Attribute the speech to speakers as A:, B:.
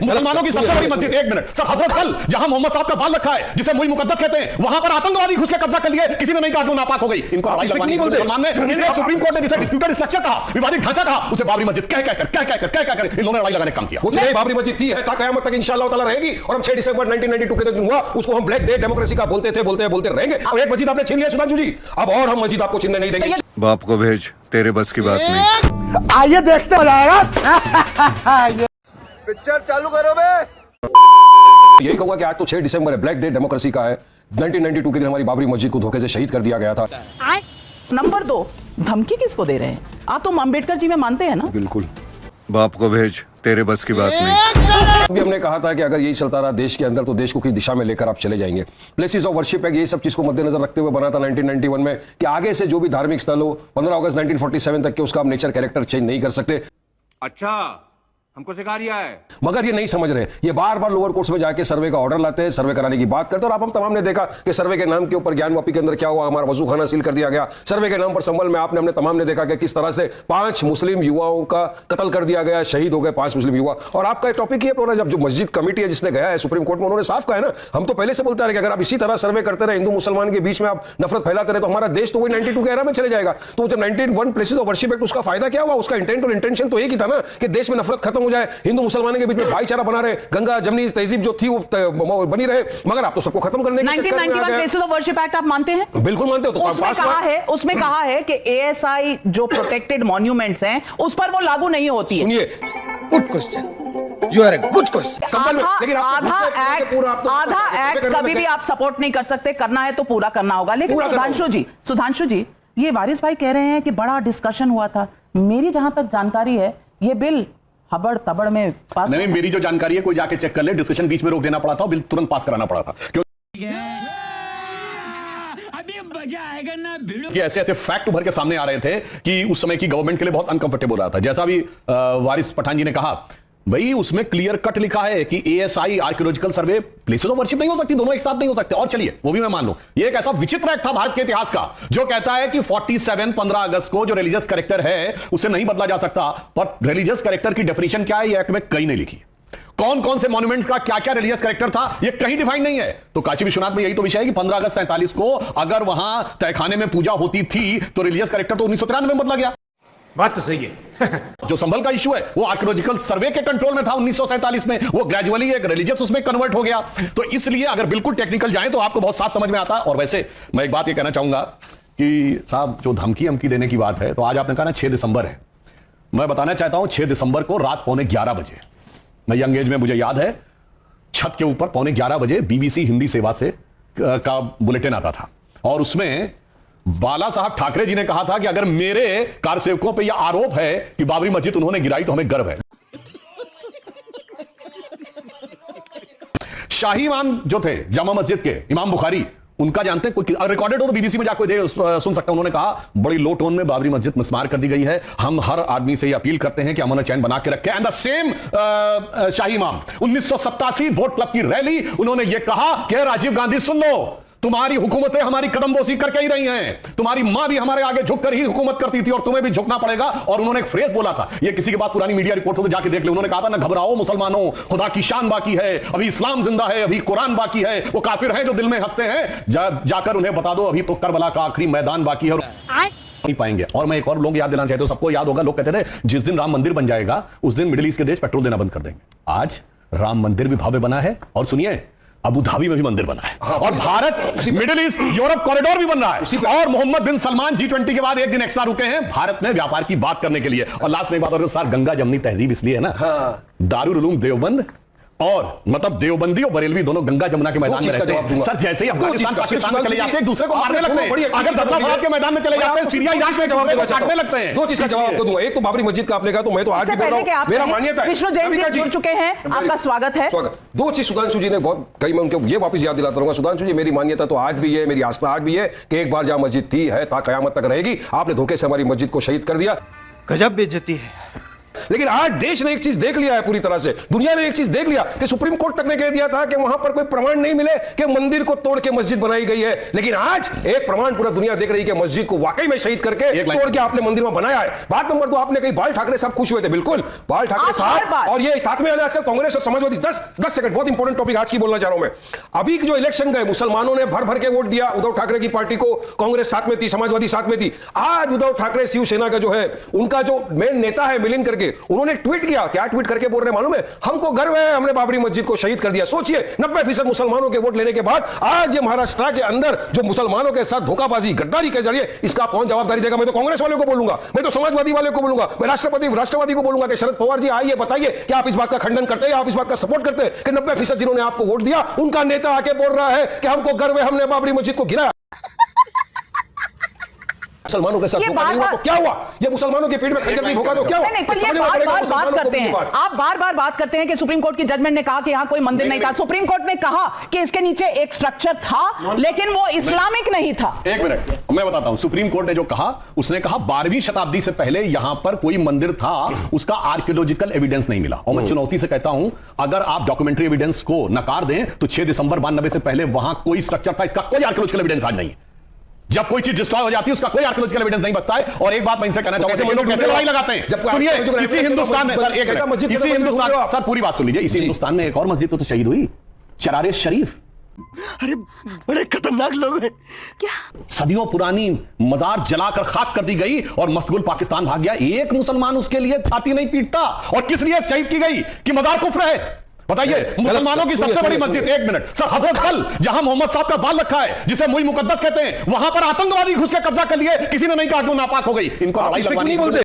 A: मुसलमानों की सबसे बड़ी मस्जिद, 1 मिनट सर, हजरत खल जहां मोहम्मद साहब का बाल रखा है, जिसे मुई मुकद्दस कहते हैं, वहां पर आतंकवादी घुस के कब्जा कर लिए, किसी ने नहीं कहा कि वो नापाक हो गई। इनको मुसलमान ने, इसलिए सुप्रीम कोर्ट ने जिसे डिस्प्यूटेड स्ट्रक्चर कहा, विवादित ढांचा कहा, उसे बाबरी मस्जिद कह इन लोगों ने लड़ाई लगाने का काम किया।
B: वो नहीं, बाबरी मस्जिद थी है ता कयामत तक इंशाअल्लाह ताला रहेगी, और हम 6 दिसंबर 1992 के दिन हुआ उसको हम ब्लैक डे डेमोक्रेसी का बोलते रहेंगे। और एक मस्जिद आपने छीन लिया सुधांशु जी, अब और हम मस्जिद आपको छीनने नहीं देंगे।
C: बाप को भेज, तेरे बस की बात नहीं।
D: आइए देखते मजा आएगा।
E: पिक्चर चालू करो बे।
B: यही कहूंगा कि आज तो 6 दिसंबर है, ब्लैक डे डेमोक्रेसी का है। 1992 के दिन हमारी बाबरी मस्जिद को धोखे से शहीद कर दिया गया था।
F: नंबर 2, धमकी किसको दे रहे हैं आप? तो अम्बेडकर जी में मानते हैं ना?
B: बिल्कुल।
C: बाप को भेज, तेरे बस की बात नहीं।
B: अभी हमने कहा था कि अगर यही चलता रहा देश के अंदर तो देश को किस दिशा में लेकर आप चले जाएंगे। प्लेसेस ऑफ वर्शिप है, ये सब चीज को मद्देनजर रखते हुए बना था 1991 में कि आगे से जो भी धार्मिक स्थल हो 15 अगस्त 1947 तक के उसका आप नेचर कैरेक्टर चेंज नहीं कर सकते।
E: अच्छा, हमको सिखा रिया है।
B: मगर ये नहीं समझ रहे, ये बार बार लोअर कोर्ट्स में जाके सर्वे का ऑर्डर लाते हैं, सर्वे कराने की बात करते हैं। और आप हम तमाम ने देखा कि सर्वे के नाम के ऊपर ज्ञानवापी के अंदर क्या हुआ, हमारा वजू खाना सील कर दिया गया। सर्वे के नाम पर संभल में आपने हमने तमाम ने देखा कि किस तरह से 5 मुस्लिम युवाओं का कत्ल कर दिया गया, शहीद हो गए 5 मुस्लिम युवा। और आपका टॉपिक ये है, जब जो मस्जिद कमेटी है जिसने गया है सुप्रीम कोर्ट में, उन्होंने साफ कहा है ना, हम तो पहले से बोलते रहे कि अगर आप इसी तरह सर्वे करते रहे, हिंदू मुसलमान के बीच में आप नफरत फैलाते रहे, तो हमारा देश तो वही 92 के एरा में चले जाएगा। तो जब 91 प्लेसेस ऑफ वर्शिप एक्ट, उसका फायदा क्या हुआ? उसका इंटेंट और इंटेंशन तो एक ही था ना कि देश में नफरत खत्म हो जाए, हिंदू मुसलमान के बीच में भाईचारा बना रहे, गंगा जमनी तहजीब जो थी वो बनी रहे। मगर आप तो सबको खत्म करने के चक्कर में आ गए।
F: 1991 प्लेसेस ऑफ वर्शिप एक्ट आप मानते हैं?
B: बिल्कुल मानते हो। तो
F: उसमें कहा है कि एएसआई जो प्रोटेक्टेड मॉन्यूमेंट्स हैं उस पर वो लागू नहीं होती है।
B: सुनिए,
D: good question, you are a good question.
F: आधा एक्ट कभी भी आप सपोर्ट नहीं कर सकते, करना है तो पूरा करना होगा। लेकिन सुधांशु जी, ये वारिस भाई कह रहे हैं कि बड़ा डिस्कशन हुआ था। मेरी जहां तक जानकारी है ये बिल हबड़ तबड़ में पास
A: नहीं, मेरी जो जानकारी है कोई जाके चेक कर ले, डिस्कशन बीच में रोक देना पड़ा था, बिल तुरंत पास कराना पड़ा था।
G: अभी मजा आएगा ना भिड़ो।
A: कि ऐसे फैक्ट उभर के सामने आ रहे थे कि उस समय की गवर्नमेंट के लिए बहुत अनकंफर्टेबल रहा था। जैसा भी वारिस पठान जी ने कहा, भाई उसमें क्लियर कट लिखा है कि ASI archaeological survey places of worship नहीं हो सकती, दोनों एक साथ नहीं हो सकते। और चलिए वो भी मैं मान लूं, ये एक ऐसा विचित्र एक्ट था भारत के इतिहास का जो कहता है कि 15 अगस्त को जो रिलीजियस कैरेक्टर है उसे नहीं बदला जा सकता। पर रिलीजियस कैरेक्टर की डेफिनेशन क्या है, ये एक्ट में कहीं नहीं लिखी। कौन कौन से मॉन्यूमेंट्स का क्या क्या रिलीजियस कैरेक्टर था, ये कहीं डिफाइन नहीं है। तो काशी विश्वनाथ में यही तो विषय है कि 15 अगस्त 47 को अगर वहां तहखाने में पूजा होती थी तो रिलीजियस कैरेक्टर तो 1993 में बदला गया।
D: बात तो सही है।
A: जो संभल का इशू है वो आर्कियोलॉजिकल सर्वे के कंट्रोल में था 1947 में, वो ग्रेजुअली एक रिलीजियस उसमें कन्वर्ट हो गया। तो इसलिए अगर बिल्कुल टेक्निकल जाए तो आपको बहुत साफ समझ में आता। और वैसे मैं एक बात ये कहना चाहूंगा कि साहब जो धमकी देने की बात है, तो आज आपने कहा ना 6 दिसंबर है, मैं बताना चाहता हूं 6 दिसंबर को रात 11:15 बजे, मैं यंग एज में मुझे याद है, छत के ऊपर 11:15 बजे बीबीसी हिंदी सेवा से का बुलेटिन आता था। और उसमें बाला साहब ठाकरे जी ने कहा था कि अगर मेरे कारसेवकों पे यह आरोप है कि बाबरी मस्जिद उन्होंने गिराई तो हमें गर्व है। शाही इमाम जो थे जामा मस्जिद के, इमाम बुखारी, उनका जानते हैं, कोई रिकॉर्डेड हो तो बीबीसी में जाकर सुन सकता हूं। उन्होंने कहा बड़ी लो टोन में बाबरी मस्जिद मिसमार कर दी गई है, हम हर आदमी से यह अपील करते हैं कि अमन चैन बना के रखें। एंड द सेम शाही इमाम 1987 वोट क्लब की रैली, उन्होंने यह कहा कि राजीव गांधी सुन लो, तुम्हारी हुकूमतें हमारी कदमबोसी करके ही रही हैं, तुम्हारी मां भी हमारे आगे झुककर ही हुकूमत करती थी और तुम्हें भी झुकना पड़ेगा। और उन्होंने एक फ्रेज बोला था, ये किसी के पास पुरानी मीडिया रिपोर्ट हो तो जाके देख ले, उन्होंने कहा था ना, घबराओ मुसलमानों, खुदा की शान बाकी है, अभी इस्लाम जिंदा है, अभी कुरान बाकी है, वो काफिर हैं जो दिल में हंसते हैं, जाकर उन्हें बता दो अभी तो करबला का आखिरी मैदान बाकी है। नहीं पाएंगे। और मैं एक और लोग याद दिलाना चाहते हो, सबको याद होगा, लोग कहते थे जिस दिन राम मंदिर बन जाएगा उस दिन मिडिल ईस्ट के देश पेट्रोल देना बंद कर देंगे। आज राम मंदिर भी भव्य बना है, और सुनिए अबू धाबी में भी मंदिर बना है, और Bharat middle east Europe corridor भी बन रहा है। और मोहम्मद बिन सलमान G20 के बाद एक दिन एक्स्ट्रा रुके हैं भारत में व्यापार की बात करने के लिए। और लास्ट में एक बात और, सर गंगा जमनी तहजीब इसलिए है ना, दारुल उलूम देवबंद और मतलब देवबंदी और बरेलवी दोनों गंगा जमुना के मैदान में रहते हैं। सर जैसे ही अफगानिस्तान पाकिस्तान में चले जाते हैं एक दूसरे को मारने लगते हैं, अगर दसला के मैदान में चले जाते हैं, सीरिया इराक में जवाब काटने लगते हैं।
B: 2 चीज का जवाब आपको दूंगा। एक तो बाबरी मस्जिद का आपने कहा, तो मैं तो आज भी बोल रहा हूं, मेरा मान्यता है।
F: विष्णु जैन जी जुड़ चुके हैं, आपका स्वागत है।
B: 2 चीज सुधांशु जी ने बहुत कही, मैं उनको ये वापस याद दिलाता रहूंगा। सुधांशु जी, मेरी मान्यता तो आज भी है, मेरी आस्था आज भी है कि एक बार जहां मस्जिद थी है ता कयामत तक रहेगी। आपने धोखे से हमारी मस्जिद को शहीद कर दिया।
D: गजब बेइज्जती है।
B: लेकिन आज देश ने एक चीज देख लिया है पूरी तरह से, दुनिया ने एक चीज देख लिया कि सुप्रीम कोर्ट तक ने कह दिया था कि वहां पर कोई प्रमाण नहीं मिले कि मंदिर को तोड़ के मस्जिद बनाई गई है, लेकिन आज एक प्रमाण पूरा दुनिया देख रही है कि मस्जिद को वाकई में शहीद करके तोड़ के आपने मंदिर में बनाया है। बात नंबर 2, आपने कही बाल ठाकरे साहब खुश हुए थे, बिल्कुल बाल ठाकरे साहब, और ये साथ में आजकल कांग्रेस और समाजवादी 10 सेकंड, बहुत इंपॉर्टेंट टॉपिक आज की बोलना चाह रहा हूं मैं। अभी जो इलेक्शन गए, मुसलमानों ने भर भर के वोट दिया उद्धव ठाकरे की पार्टी को, कांग्रेस साथ में थी, समाजवादी साथ में थी। आज उद्धव ठाकरे शिवसेना का जो है, उनका जो मेन नेता है मिलिंद करके, उन्होंने ट्वीट किया, क्या ट्वीट करके बोल रहे मालूम है, हमको गर्व है हमने बाबरी मस्जिद को शहीद कर दिया। सोचिए 90% मुसलमानों के वोट लेने के बाद आज ये महाराष्ट्र के अंदर जो मुसलमानों के साथ धोखाबाजी गद्दारी के जरिए, इसका कौन जवाबदारी देगा? मैं तो कांग्रेस वालों को बोलूंगा, मैं तो समाजवादी वाले को बोलूंगा, मैं राष्ट्रवादी को बोलूंगा कि शरद पवार जी आइए बताइए कि आप इस बात का खंडन करते हैं, आप इस बात का सपोर्ट करते हैं कि 90% जिन्होंने आपको वोट दिया उनका नेता आके बोल रहा है कि हमको गर्व है हमने बाबरी मस्जिद को गिराया। मुसलमानों के साथ धोखा नहीं हुआ तो क्या हुआ? ये मुसलमानों की पीठ में खंजर नहीं भोंका तो क्या हुआ?
F: नहीं, पर ये बार-बार बात करते हैं, आप बार-बार बात करते हैं कि सुप्रीम कोर्ट की जजमेंट ने कहा कि यहां कोई मंदिर नहीं था। सुप्रीम कोर्ट ने कहा कि इसके नीचे एक स्ट्रक्चर था लेकिन वो इस्लामिक नहीं था।
A: एक मिनट, मैं बताता हूं। सुप्रीम कोर्ट ने जो कहा, उसने कहा 12वीं शताब्दी से पहले यहां पर कोई मंदिर था, उसका आर्कियोलॉजिकल एविडेंस नहीं मिला। और मैं चुनौती से कहता हूं, अगर आप डॉक्यूमेंट्री एविडेंस को नकार दें तो 6 दिसंबर 92 से पहले वहां कोई स्ट्रक्चर था, इसका कोई आर्कियोलॉजिकल एविडेंस आज नहीं है। जब कोई चीज डिस्ट्रॉय हो जाती है उसका कोई आर्कियोलॉजिकल एविडेंस नहीं बचता है। और एक बात मैं इनसे कहना चाहूंगा, लोग कैसे लड़ाई लगाते हैं। सुनिए, इसी हिंदुस्तान में सर, एक मिनट, इसी हिंदुस्तान, सर पूरी बात सुन लीजिए, इसी हिंदुस्तान में एक और मस्जिद तो शहीद हुई, शरारे शरीफ।
H: अरे बड़े खतरनाक लोग हैं। क्या
A: सदियों पुरानी मजार जलाकर खाक कर दी गई और मस्तगुल पाकिस्तान भाग गया। एक मुसलमान उसके लिए छाती नहीं पीटता। और किस लिए शहीद की गई? कि मजार कुफ्र है। बताइए, मुसलमानों की सबसे बड़ी मस्जिद, एक मिनट सर, हजरत अल, जहां मोहम्मद साहब का बाल रखा है, जिसे मुई मुकद्दस कहते हैं, वहां पर आतंकवादी घुस के कब्जा कर लिए, किसी ने नहीं कहा नापाक हो गई। इनको लड़ाई लगवानी नहीं बोलते।